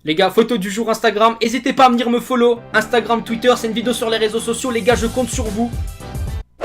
Les gars, photo du jour Instagram, n'hésitez pas à venir me follow. Instagram, Twitter, c'est une vidéo sur les réseaux sociaux. Les gars, je compte sur vous.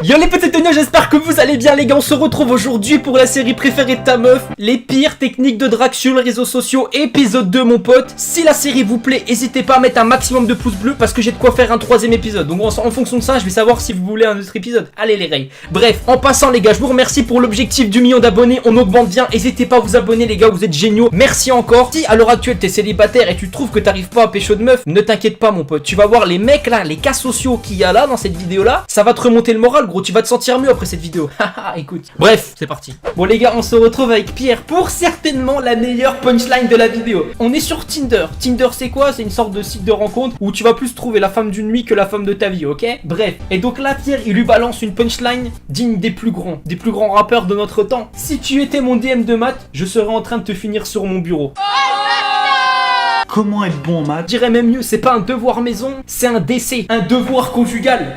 Yo les petits tenus, j'espère que vous allez bien les gars. On se retrouve aujourd'hui pour la série préférée de ta meuf, les pires techniques de drague sur les réseaux sociaux, épisode 2 mon pote. Si la série vous plaît, n'hésitez pas à mettre un maximum de pouces bleus parce que j'ai de quoi faire un 3ème épisode. Donc en fonction de ça, je vais savoir si vous voulez un autre épisode. Allez les reilles. Bref, en passant les gars, je vous remercie pour l'objectif du million d'abonnés. On augmente bien, n'hésitez pas à vous abonner les gars, vous êtes géniaux. Merci encore. Si à l'heure actuelle t'es célibataire et tu trouves que t'arrives pas à pécho de meuf, ne t'inquiète pas mon pote. Tu vas voir les mecs là, les cas sociaux qu'il y a là dans cette vidéo là, ça va te remonter le moral gros, tu vas te sentir mieux après cette vidéo. Haha, écoute. Bref, c'est parti. Bon les gars, on se retrouve avec Pierre pour certainement la meilleure punchline de la vidéo. On est sur Tinder. Tinder c'est quoi? C'est une sorte de site de rencontre où tu vas plus trouver la femme d'une nuit que la femme de ta vie, ok? Bref. Et donc là Pierre, il lui balance une punchline digne des plus grands rappeurs de notre temps. Si tu étais mon DM de maths, je serais en train de te finir sur mon bureau. Comment être bon en maths? Je dirais même mieux, c'est pas un devoir maison, c'est un décès, un devoir conjugal.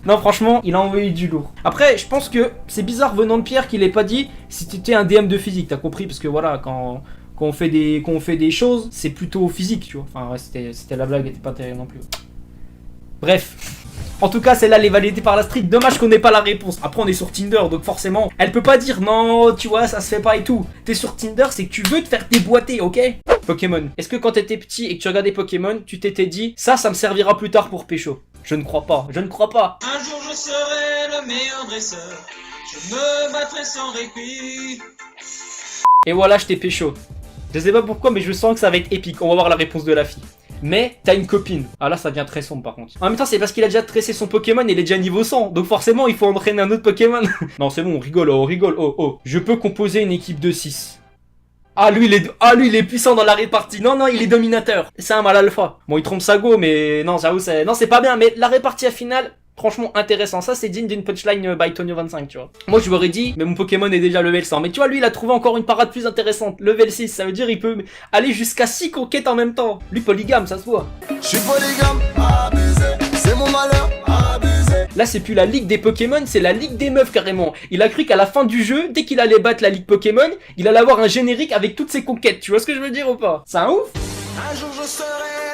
Non franchement, il a envoyé du lourd. Après, je pense que c'est bizarre venant de Pierre qu'il ait pas dit si t'étais un DM de physique, t'as compris? Parce que voilà, quand on fait des choses, c'est plutôt physique, tu vois. Enfin ouais, c'était la blague, elle était pas terrible non plus. Bref. En tout cas, celle-là, elle est validée par la street. Dommage qu'on n'ait pas la réponse. Après, on est sur Tinder, donc forcément, elle peut pas dire non, tu vois, ça se fait pas et tout. T'es sur Tinder, c'est que tu veux te faire déboîter, ok? Pokémon. Est-ce que quand t'étais petit et que tu regardais Pokémon, tu t'étais dit ça me servira plus tard pour pécho? Je ne crois pas, je ne crois pas. Un jour je serai le meilleur dresseur. Je me battrai sans répit. Et voilà, je t'ai pécho. Je sais pas pourquoi, mais je sens que ça va être épique. On va voir la réponse de la fille. Mais t'as une copine. Ah là ça devient très sombre par contre. En même temps c'est parce qu'il a déjà tressé son Pokémon et il est déjà niveau 100. Donc forcément il faut entraîner un autre Pokémon. Non c'est bon, on rigole, oh. Je peux composer une équipe de 6. Ah lui il est puissant dans la répartie. Non il est dominateur. C'est un mal alpha. Bon il trompe sa go mais non j'avoue c'est pas bien. Mais la répartie à finale, franchement intéressant, ça c'est digne d'une punchline by Tonio25 tu vois. Moi je m'aurais dit mais mon Pokémon est déjà level 100. Mais tu vois lui il a trouvé encore une parade plus intéressante. Level 6 ça veut dire il peut aller jusqu'à 6 conquêtes en même temps. Lui polygame ça se voit. Je suis polygame, abusé, c'est mon malheur, abusé. Là c'est plus la ligue des Pokémon, c'est la ligue des meufs carrément. Il a cru qu'à la fin du jeu, dès qu'il allait battre la ligue Pokémon, il allait avoir un générique avec toutes ses conquêtes. Tu vois ce que je veux dire ou pas? C'est un ouf. Un jour je serai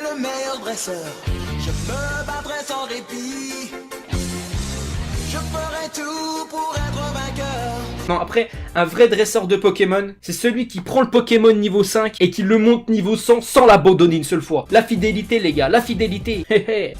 le meilleur dresseur. Je me battrai sans répit. Je ferai tout pour être vainqueur. Non, après, un vrai dresseur de Pokémon, c'est celui qui prend le Pokémon niveau 5 et qui le monte niveau 100 sans l'abandonner une seule fois. La fidélité, les gars, la fidélité.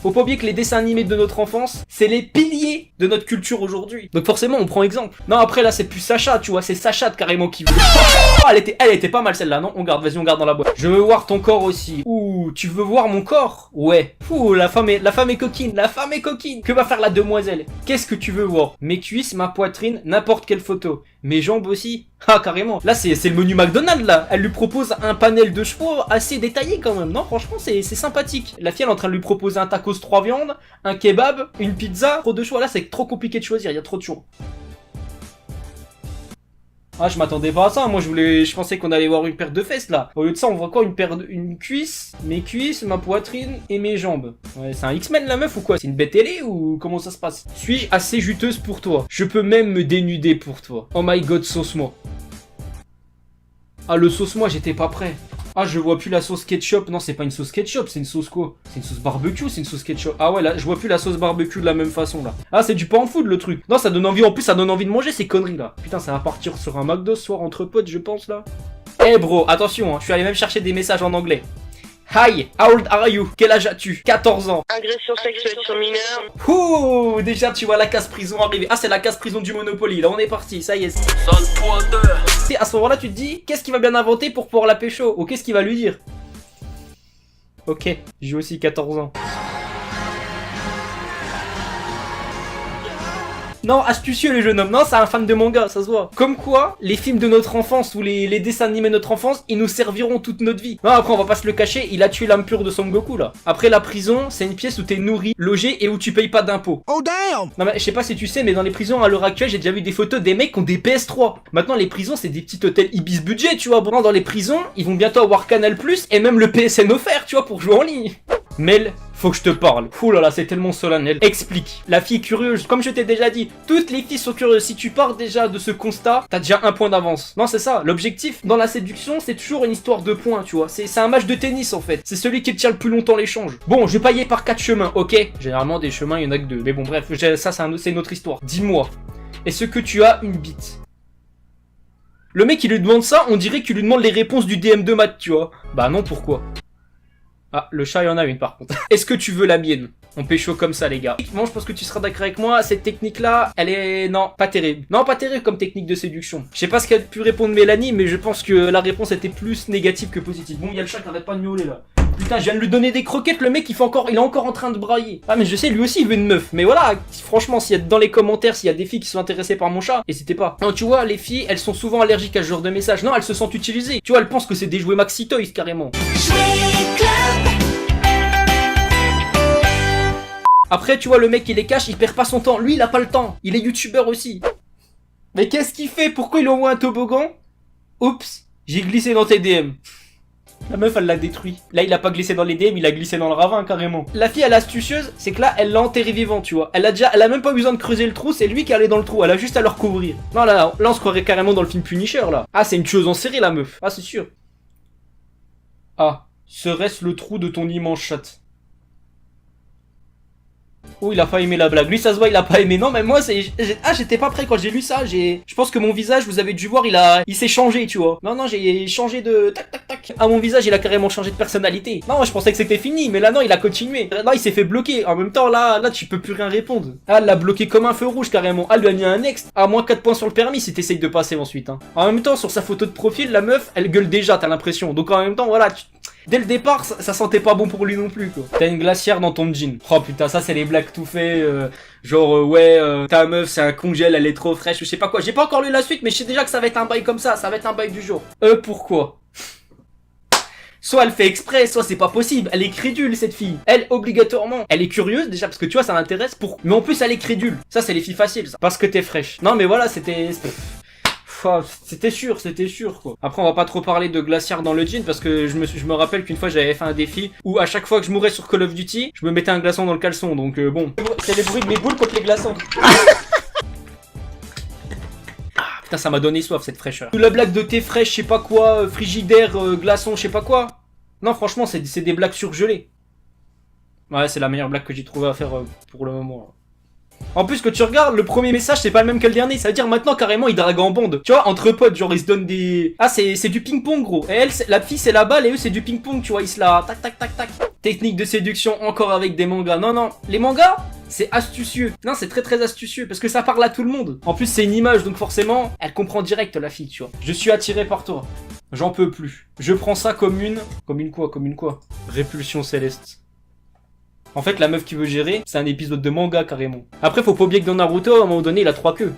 Faut pas oublier que les dessins animés de notre enfance, c'est les piliers de notre culture aujourd'hui. Donc forcément, on prend exemple. Non, après, là, c'est plus Sacha, tu vois, c'est Sacha carrément qui veut. Oh, elle était pas mal celle-là, non? On garde, vas-y, on garde dans la boîte. Je veux voir ton corps aussi. Ouh, tu veux voir mon corps? Ouais. Ouh, la femme est coquine, la femme est coquine. Que va faire la demoiselle? Qu'est-ce que tu veux voir? Mes cuisses, ma poitrine, n'importe quelle photo. Mes jambes aussi. Ah carrément. Là c'est le menu McDonald's là. Elle lui propose un panel de chevaux assez détaillé quand même. Non franchement c'est sympathique. La fille elle est en train de lui proposer un tacos 3 viandes, un kebab, une pizza, trop de choix. Là c'est trop compliqué de choisir, il y a trop de choix. Ah je m'attendais pas à ça, moi je pensais qu'on allait voir une paire de fesses là. Au lieu de ça on voit quoi? Une cuisse, mes cuisses, ma poitrine et mes jambes. Ouais c'est un X-Men la meuf ou quoi? C'est une bête ailée ou comment ça se passe? Suis-je assez juteuse pour toi? Je peux même me dénuder pour toi. Oh my god sauce-moi. Ah le sauce-moi j'étais pas prêt. Ah je vois plus la sauce ketchup. Non c'est pas une sauce ketchup, c'est une sauce quoi? C'est une sauce barbecue, c'est une sauce ketchup. Ah ouais là je vois plus la sauce barbecue de la même façon là. Ah c'est du pan food le truc. Non ça donne envie, en plus ça donne envie de manger ces conneries là. Putain ça va partir sur un McDo ce soir entre potes je pense là. Eh bro attention hein, je suis allé même chercher des messages en anglais. Hi, how old are you? Quel âge as-tu? 14 ans. Agression sexuelle sur mineur. Ouh, déjà tu vois la case prison arriver. Ah c'est la case prison du Monopoly, là on est parti, ça y est. Sale pointeur. À ce moment-là tu te dis, qu'est-ce qu'il va bien inventer pour pouvoir la pécho? Ou qu'est-ce qu'il va lui dire? Ok, j'ai aussi 14 ans. Non, astucieux le jeune homme, non, c'est un fan de manga, ça se voit. Comme quoi, les films de notre enfance ou les dessins animés de notre enfance, ils nous serviront toute notre vie. Non, après on va pas se le cacher, il a tué l'âme pure de Son Goku là. Après la prison, c'est une pièce où t'es nourri, logé et où tu payes pas d'impôts. Oh damn! Non mais je sais pas si tu sais, mais dans les prisons à l'heure actuelle, j'ai déjà vu des photos des mecs qui ont des PS3. Maintenant les prisons c'est des petits hôtels Ibis budget, tu vois. Bon, dans les prisons, ils vont bientôt avoir Canal+ et même le PSN offert, tu vois, pour jouer en ligne. Mel Faut que je te parle. Ouh là là, c'est tellement solennel. Explique. La fille curieuse, comme je t'ai déjà dit, toutes les filles sont curieuses. Si tu pars déjà de ce constat, t'as déjà un point d'avance. Non, c'est ça. L'objectif dans la séduction, c'est toujours une histoire de points, tu vois. C'est un match de tennis en fait. C'est celui qui tient le plus longtemps l'échange. Bon, je vais pas y aller par 4 chemins, ok? Généralement, des chemins, il y en a que 2. Mais bon, bref, ça, c'est une autre histoire. Dis-moi, est-ce que tu as une bite? Le mec, il lui demande ça, on dirait qu'il lui demande les réponses du DM de maths, tu vois. Bah non, pourquoi? Ah, le chat, il y en a une par contre. Est-ce que tu veux la mienne? On pécho comme ça, les gars. Bon, je pense que tu seras d'accord avec moi. Cette technique-là, elle est... Non, pas terrible. Non, pas terrible comme technique de séduction. Je sais pas ce qu'a pu répondre Mélanie, mais je pense que la réponse était plus négative que positive. Bon, il y a le chat qui arrête pas de miauler, là. Putain, je viens de lui donner des croquettes, le mec, il est encore en train de brailler. Ah, mais je sais, lui aussi, il veut une meuf. Mais voilà, franchement, s'il y a dans les commentaires, s'il y a des filles qui sont intéressées par mon chat, n'hésitez pas. Non, tu vois, les filles, elles sont souvent allergiques à ce genre de message. Non, elles se sentent utilisées. Tu vois, elles pensent que c'est des jouets Maxi Toys, carrément. Après, tu vois, le mec, il les cache, il perd pas son temps. Lui, il a pas le temps. Il est youtubeur aussi. Mais qu'est-ce qu'il fait? Pourquoi il envoie un toboggan? Oups, j'ai glissé dans tes DM. La meuf, elle l'a détruit. Là, il a pas glissé dans les DM, il a glissé dans le ravin, carrément. La fille, elle est astucieuse, c'est que là, elle l'a enterré vivant, tu vois. Elle a même pas besoin de creuser le trou, c'est lui qui est allé dans le trou. Elle a juste à le recouvrir. Non, là, on se croirait carrément dans le film Punisher, là. Ah, c'est une tueuse en série, la meuf. Ah, c'est sûr. Ah, serait-ce le trou de ton immense chat? Oh, il a pas aimé la blague. Lui, ça se voit, il a pas aimé. Non, mais moi, j'étais pas prêt quand j'ai lu ça. Je pense que mon visage, vous avez dû voir, il s'est changé, tu vois. Non, j'ai changé de tac, tac, tac. Ah, mon visage, il a carrément changé de personnalité. Non, je pensais que c'était fini, mais là, non, il a continué. Là, il s'est fait bloquer. En même temps, là, tu peux plus rien répondre. Ah, elle l'a bloqué comme un feu rouge, carrément. Ah, elle lui a mis un next. Ah, moins 4 points sur le permis si t'essayes de passer ensuite, hein. En même temps, sur sa photo de profil, la meuf, elle gueule déjà, t'as l'impression. Donc, en même temps, voilà, dès le départ, ça sentait pas bon pour lui non plus, quoi. T'as une glacière dans ton jean. Oh putain, ça c'est les blagues tout fait. Ta meuf c'est un congèle, elle est trop fraîche, ou je sais pas quoi. J'ai pas encore lu la suite, mais je sais déjà que ça va être un bail comme ça va être un bail du jour. Pourquoi? Soit elle fait exprès, soit c'est pas possible. Elle est crédule, cette fille. Elle, obligatoirement. Elle est curieuse, déjà, parce que tu vois, ça l'intéresse pour... Mais en plus, elle est crédule. Ça, c'est les filles faciles, ça. Parce que t'es fraîche. Non, mais voilà, c'était sûr quoi. Après on va pas trop parler de glacière dans le jean parce que je me rappelle qu'une fois j'avais fait un défi où à chaque fois que je mourais sur Call of Duty, je me mettais un glaçon dans le caleçon, donc bon. C'est les bruits de mes boules contre les glaçons. Ah putain, ça m'a donné soif cette fraîcheur. La blague de thé fraîche, je sais pas quoi, frigidaire, glaçon, je sais pas quoi. Non franchement c'est des blagues surgelées. Ouais, c'est la meilleure blague que j'ai trouvé à faire pour le moment. En plus, que tu regardes, le premier message, c'est pas le même que le dernier. Ça veut dire maintenant, carrément, ils draguent en bande. Tu vois, entre potes, genre, ils se donnent des... Ah, c'est du ping-pong, gros. Et elle, la fille, c'est la balle, et eux, c'est du ping-pong, tu vois. Ils se la... Tac, tac, tac, tac. Technique de séduction, encore avec des mangas. Non, non. Les mangas, c'est astucieux. Non, c'est très, très astucieux, parce que ça parle à tout le monde. En plus, c'est une image, donc forcément, elle comprend direct, la fille, tu vois. Je suis attiré par toi. J'en peux plus. Je prends ça comme une... Comme une quoi? Répulsion céleste. En fait, la meuf qui veut gérer, c'est un épisode de manga carrément. Après, faut pas oublier que dans Naruto, à un moment donné, il a 3 queues.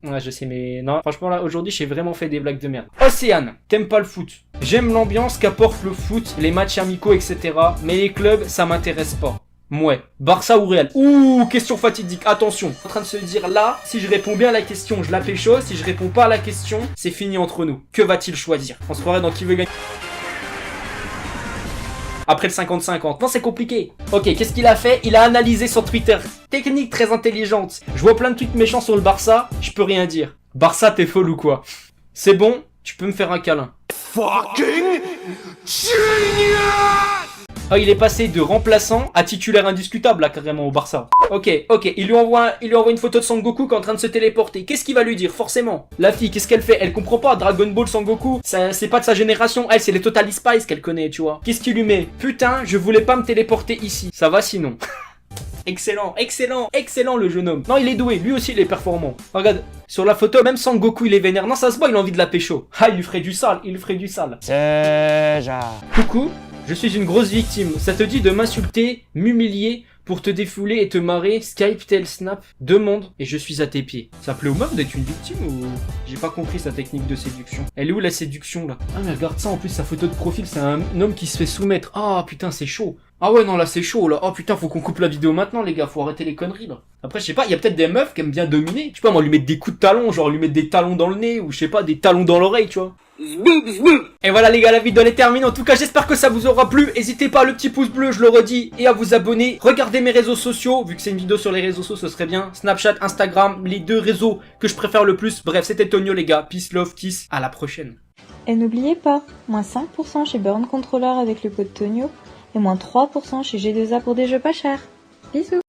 Ouais, je sais, mais non. Franchement, là, aujourd'hui, j'ai vraiment fait des blagues de merde. Océane, t'aimes pas le foot. J'aime l'ambiance qu'apporte le foot, les matchs amicaux, etc. Mais les clubs, ça m'intéresse pas. Ouais. Barça ou Real? Ouh, question fatidique. Attention. En train de se dire là, si je réponds bien à la question, je la pécho. Si je réponds pas à la question, c'est fini entre nous. Que va-t-il choisir? On se croirait dans Qui veut gagner. Après le 50-50. Non, c'est compliqué. Ok, qu'est-ce qu'il a fait? Il a analysé sur Twitter. Technique très intelligente. Je vois plein de tweets méchants sur le Barça. Je peux rien dire. Barça, t'es folle ou quoi? C'est bon, tu peux me faire un câlin. Fucking genius! Ah, il est passé de remplaçant à titulaire indiscutable, là, carrément, au Barça. Ok, il lui envoie une photo de Sangoku qui est en train de se téléporter. Qu'est-ce qu'il va lui dire? Forcément. La fille, qu'est-ce qu'elle fait? Elle comprend pas. Dragon Ball Sangoku, c'est pas de sa génération. Elle, c'est les Total Spice qu'elle connaît, tu vois. Qu'est-ce qu'il lui met? Putain, je voulais pas me téléporter ici. Ça va sinon. Excellent le jeune homme. Non, il est doué, lui aussi il est performant. Regarde, sur la photo, même Sangoku il est vénère. Non, ça se voit, il a envie de la pécho. Ah, il lui ferait du sale. Coucou, je suis une grosse victime. Ça te dit de m'insulter, m'humilier pour te défouler et te marrer, Skype, tel, snap, demande et je suis à tes pieds. Ça plaît aux meufs d'être une victime ou... J'ai pas compris sa technique de séduction. Elle est où la séduction là? Ah mais regarde ça, en plus sa photo de profil c'est un homme qui se fait soumettre. Ah putain c'est chaud. Ah ouais, non, là, c'est chaud, là. Oh putain, faut qu'on coupe la vidéo maintenant, les gars. Faut arrêter les conneries, là. Après, je sais pas, il y a peut-être des meufs qui aiment bien dominer. Je sais pas, moi, lui mettre des coups de talon, genre lui mettre des talons dans le nez, ou je sais pas, des talons dans l'oreille, tu vois. Et voilà, les gars, la vidéo elle est terminée. En tout cas, j'espère que ça vous aura plu. N'hésitez pas à le petit pouce bleu, je le redis, et à vous abonner. Regardez mes réseaux sociaux, vu que c'est une vidéo sur les réseaux sociaux, ce serait bien. Snapchat, Instagram, les 2 réseaux que je préfère le plus. Bref, c'était Tonio, les gars. Peace, love, kiss. À la prochaine. Et n'oubliez pas, moins 5% chez Burn Controller avec le code Tonio et moins 3% chez G2A pour des jeux pas chers. Bisous.